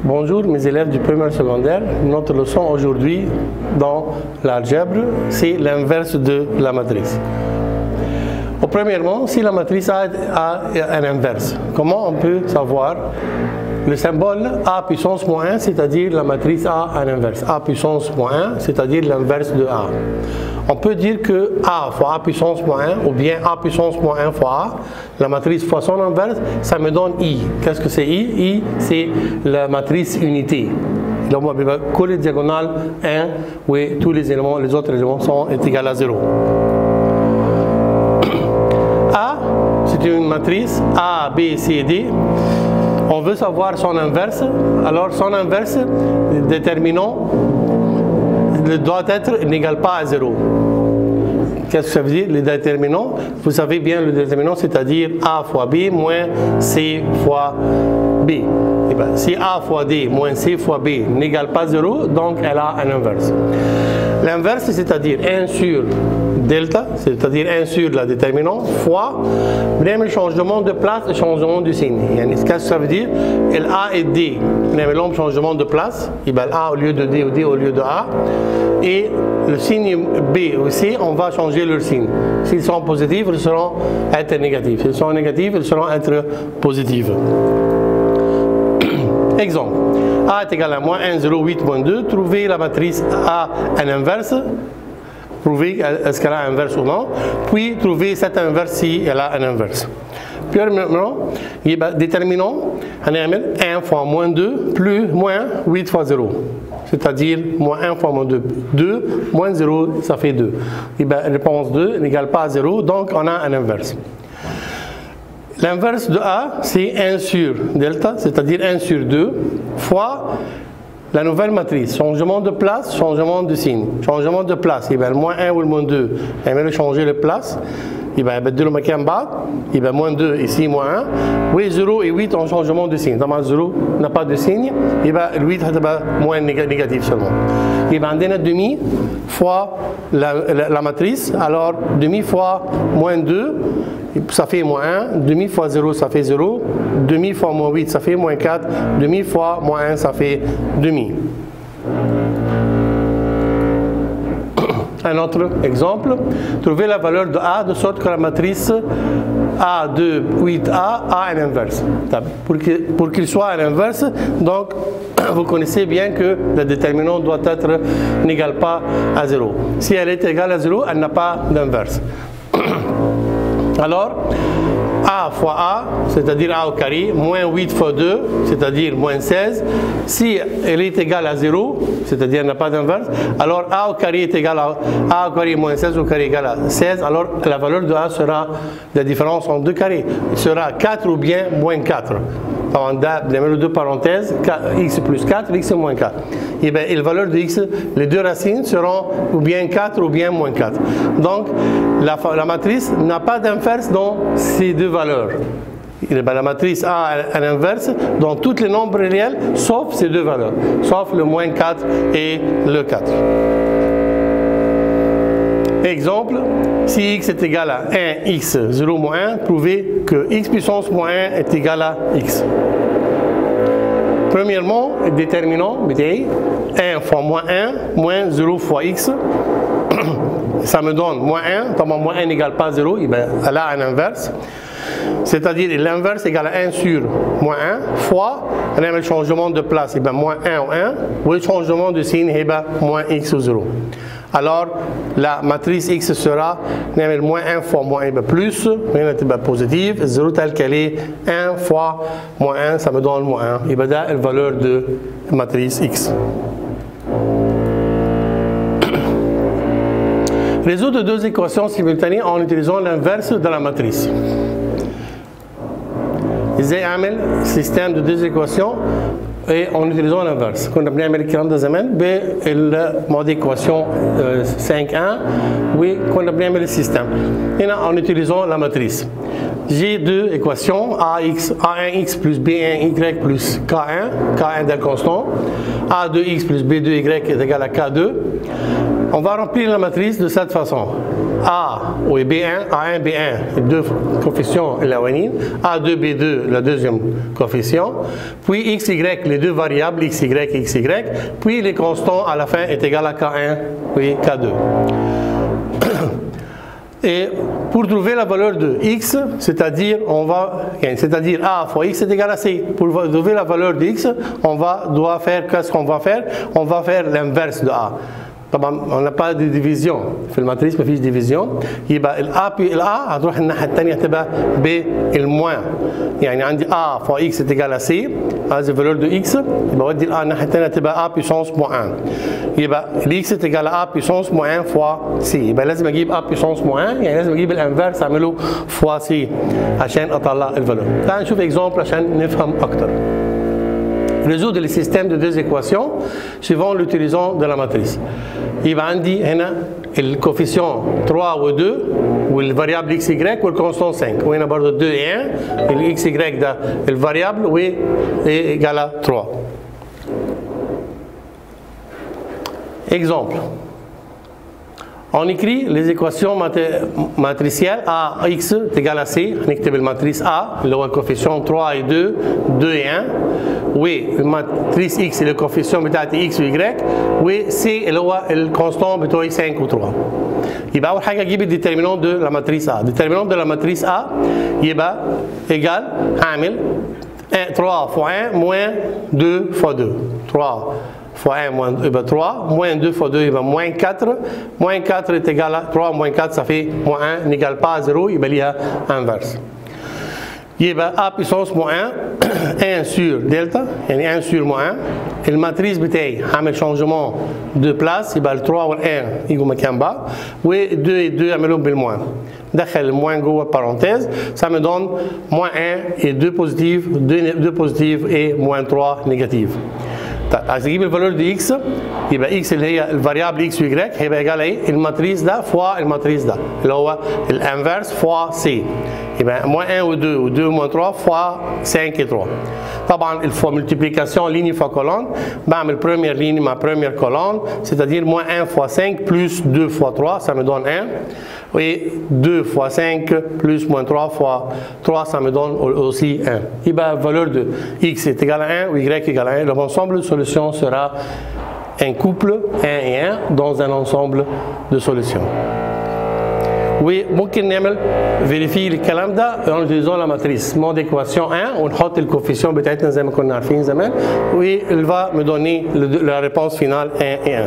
Bonjour mes élèves du primaire secondaire. Notre leçon aujourd'hui dans l'algèbre, c'est l'inverse de la matrice. Premièrement, si la matrice A a un inverse, comment on peut savoir? Le symbole A puissance moins 1, c'est-à-dire la matrice A a un inverse. A puissance moins 1, c'est-à-dire l'inverse de A. On peut dire que A fois A puissance moins 1, ou bien A puissance moins 1 fois A, la matrice fois son inverse, ça me donne I. Qu'est-ce que c'est I? I, c'est la matrice unité. Donc, on va coller diagonale 1, où tous les autres éléments sont égaux à 0. A, c'est une matrice A, B, C, D. On veut savoir son inverse. Alors, son inverse, le déterminant doit être n'égale pas à 0. Qu'est-ce que ça veut dire? Le déterminant, vous savez bien le déterminant, c'est-à-dire A fois B moins C fois B. Et bien, si A fois D moins C fois B n'égale pas 0, donc elle a un inverse. L'inverse, c'est-à-dire 1 sur delta, c'est-à-dire 1 sur la déterminant, fois même le changement de place, le changement de signe. Qu'est-ce que ça veut dire? A et D, le changement de place, A au lieu de D ou D au lieu de A. Et le signe B ou C, on va changer leur signe. S'ils sont positifs, ils seront être négatifs. S'ils sont négatifs, ils seront être positifs. Exemple. A est égal à moins 1, 0, 8, moins 2. Trouvez la matrice A un inverse. Prouvez est-ce qu'elle a un inverse ou non. Puis trouvez cette inverse si elle a un inverse. Puis maintenant, déterminant, on a 1 fois moins 2 plus moins 8 fois 0. C'est-à-dire moins 1 fois moins 2. 2 moins 0, ça fait 2. Réponse 2 n'égale pas à 0, donc on a un inverse. L'inverse de A, c'est 1 sur delta, c'est-à-dire 1 sur 2, fois la nouvelle matrice. Changement de place, changement de signe. Changement de place, le moins 1 ou le moins 2, on va changer de place. Il va mettre le maquin en bas, il va moins 2 ici, moins 1. Oui, 0 et 8 ont changement de signe. Dans 0 n'a pas de signe, il va 8 va moins négatif seulement. Il va en donner demi fois la matrice, alors demi fois moins 2, ça fait moins 1, demi fois 0, ça fait 0, demi fois moins 8, ça fait moins 4, demi fois moins 1, ça fait demi. Un autre exemple, trouvez la valeur de A de sorte que la matrice A de 8A a un inverse. Pour qu'il soit un inverse, donc vous connaissez bien que le déterminant doit être n'égal pas à 0. Si elle est égale à 0, elle n'a pas d'inverse. Alors, A fois A, c'est-à-dire A au carré, moins 8 fois 2, c'est-à-dire moins 16. Si elle est égale à 0, c'est-à-dire elle n'a pas d'inverse, alors A au carré est égal à A au carré moins 16 au carré égal à 16, alors la valeur de A sera la différence entre deux carrés. Il sera 4 ou bien moins 4. Dans deux parenthèses, x plus 4, x moins 4. Et bien, la valeur de x, les deux racines seront ou bien 4 ou bien moins 4. Donc, la matrice n'a pas d'inverse dans ces deux valeurs. La matrice a un inverse dans tous les nombres réels, sauf ces deux valeurs, sauf le moins 4 et le 4. Exemple, si x est égal à 1x 0 moins 1, prouvez que x puissance moins 1 est égal à x. Premièrement, déterminant, 1 fois moins 1, moins 0 fois x, ça me donne moins 1, comme moins 1 n'égale pas 0, elle a un inverse. C'est-à-dire l'inverse égale à 1 sur moins 1 fois le changement de place, moins 1 ou 1, ou le changement de signe, moins x ou 0. Alors, la matrice x sera moins 1 fois moins 1 plus, positive, 0 telle qu'elle est, 1 fois moins 1, ça me donne moins 1. Et bien là, la valeur de matrice x. Résoudre deux équations simultanées en utilisant l'inverse de la matrice. إزاي أعمل système de deux équations et en utilisant l'inverse. كنا بنعمل الكلام ده زمان بالمود équation 5.1 وكنا بنعمل السيستم. هنا en utilisant la matrice. J'ai deux équations A1x plus B1y plus K1 d'un constant, A2x plus B2y est égal à K2. On va remplir la matrice de cette façon. A, oui, B1, A1, B1, les deux coefficients éloignés. A2, B2, le deuxième coefficient. Puis XY, les deux variables, XY et XY. Puis les constants à la fin est égal à K1, puis K2. Et pour trouver la valeur de x, c'est-à-dire A fois x est égal à c. Pour trouver la valeur de x, doit faire, qu'est-ce qu'on va faire? On va faire l'inverse de A. طبعا on n'a pas de division في الماتريس ما فيش ديفيزيون يبقى الA puis الA هتروح الناحيه الثانيه هتبقى بالموان يعني عندي A fois x est égal à c هذه الفالور de x يبقى اودي الA الناحيه الثانيه هتبقى A puissance moins 1 يبقى x est égal à A puissance moins 1 fois c يبقى لازم اجيب A puissance moins 1 يعني لازم اجيب الانفيرس اعمله fois c عشان اطلع الفالور. تعال نشوف اكزامبل عشان نفهم اكتر. Résoudre le système de deux équations suivant l'utilisation de la matrice. Il va عندي هنا الكوفيسيون 3 و 2 والفاريابل اكس y والكونستون 5 وهنا برضه 2 et 1 الاكس y ده الفاريابل و égale 3. Exemple. On écrit les équations matricielles AX est égal à C. On écrit la matrice A, le coefficient 3 et 2, 2 et 1. Oui, la matrice X est le coefficient بتاعت X و Y. Oui, C اللي هو الكونستون بتوعي 5 و 3. يبقى أول حاجة أجيب الديترمينant de la matrice A. الديترمينant de la matrice A يبقى égal هعمل 3 fois 1 moins 2 fois 2. 3 fois 1 moins 3, moins 2 fois 2 يبقى moins 4, moins 4 est égal à 3 moins 4 ça fait moins 1 n'égale pas à 0 يبقى ليها inverse. يبقى A puissance moins 1, 1 sur delta يعني 1 sur moins 1. الماتريس بتاعي هعمل changement de place يبقى ال 3 وال 1 يجوا مكان بعض و 2 et 2 اعملهم بالموان. دخل الموان جوه parenthèse ça me donne moins 1 et 2 positifs, 2 positifs et moins 3 négatifs. طيب عايز اجيب الفالور دي اكس يبقى اكس اللي هي الفاريابل اكس ويجريك هيبقى ايجال ايه؟ الماتريس ده فوا الماتريس ده اللي هو الانفيرس فوا سي يبقى موان 1 و 2 و 2 موان 3 فوا 5 et 3. طبعا الفوا ملتيبليكاسيون ligne fois colonne بعمل première ligne ma première colonne c'est-à-dire moins 1 fois 5 plus 2 fois 3 ça me donne 1 et 2 fois 5 plus moins 3 fois 3 ça me donne aussi 1. يبقى valeur de x est égal à 1 ou y égale à 1. L'ensemble de solutions sera un couple 1 et 1 dans un ensemble de solutions. وممكن نعمل فيريفي الكلام ده en utilisant la matrice mode équation 1 ونحط الكوفيسيون بتاعتنا زي ما كنا عارفين زمان وil va me donner la réponse finale 1 et 1.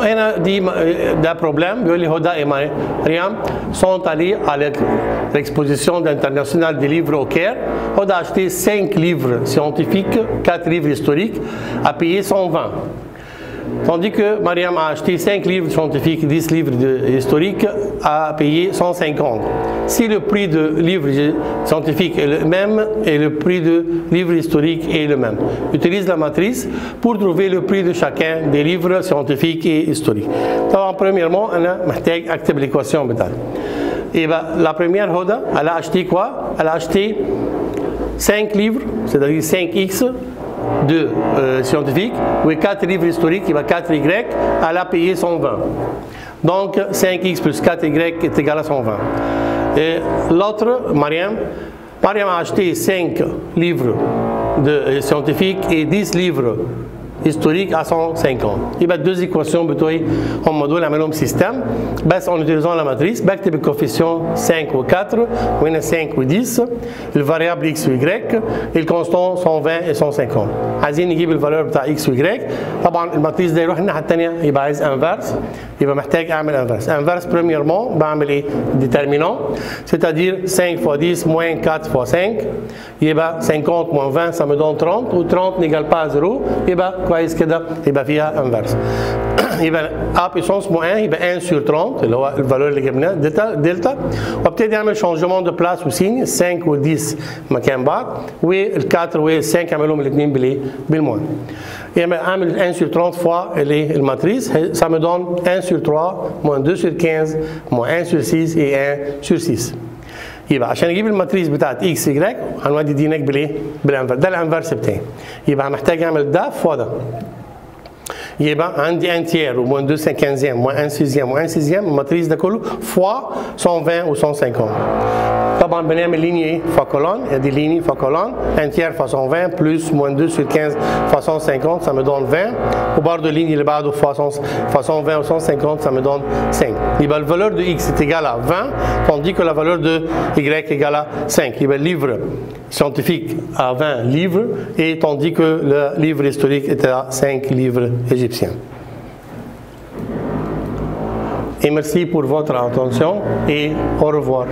هنا ده بروبلème بيقول لي هدى ومريم sont allés à l'exposition internationale des livres au Caire. هدى a acheté 5 livres scientifiques, 4 livres historiques, a payé 120. Tandis que Mariam a acheté 5 livres scientifiques, 10 livres historiques, a payé 150. Si le prix de livre scientifique est le même et le prix de livre historique est le même, utilise la matrice pour trouver le prix de chacun des livres scientifiques et historiques. Donc, premièrement, on a activé l'équation بتاعتي. Et ben, la première Hoda, elle a acheté quoi? Elle a acheté 5 livres, c'est-à-dire 5x de scientifiques, ou 4 livres historiques, il va 4y, elle a payé 120. Donc 5x plus 4y est égal à 120. Et l'autre, Mariam a acheté 5 livres de scientifiques et 10 livres historique à 150. Il y a deux équations بتوعي هم دول عملهم سيستم بس en utilisant la matrice بكتب الكوفيسيون 5 و 4 وهنا 5 و 10 الفاريابل x و y الكونستون 120 et 150. عايزين نجيب الفالور بتاع x و y طبعا الماتريس ده يروح الناحيه الثانيه يبقى عايز انفيرس يبقى محتاج اعمل انفيرس. انفيرس premièrement بعمل ايه؟ déterminant c'est-à-dire 5 fois 10 moins 4 fois 5 يبقى 50 moins 20 ça me donne 30 و 30 n'égale pas à 0 يبقى كويس كده يبقى فيها انفيرس. يبقى A puissance moins 1 يبقى 1 sur 30 اللي هو الفالور اللي جبناه دلتا وابتدي اعمل شانجمون دو بلاس وسين 5 و 10 مكان بعض وال4 وال5 اعملهم الاثنين بالموان. يبقى اعمل 1 sur 30 fois الماتريس ça me donne 1 sur 3 moins 2 sur 15 moins 1 sur 6 et 1 sur 6. يبقى عشان اجيب الماتريس بتاعت اكس y هنودي دي هناك بالايه؟ بالانفرس، ده الانفرس بتاعي. يبقى محتاج اعمل ده فوا ده. يبقى عندي 1 تيير وموان 2 cinquantième موان 1 sixième وان 1 sixième، الماتريس ده كله فوا 120 و 150. طبعا بنعمل ليني ايه؟ فا كولون، ادي ليني فا كولون 1 tiers فا 120 بلس موان 2 sur 15 فا 150 ça me donne 20، وبرضه الليني اللي بعده فا 120 و 150 ça me donne 5. يبقى الفالeur de x est égale à 20 tandis que la valeur de y est égale à 5. يبقى livre scientifique à 20 livres et tandis que le livre historique était à 5 livres égyptiens. Et merci pour votre attention et au revoir.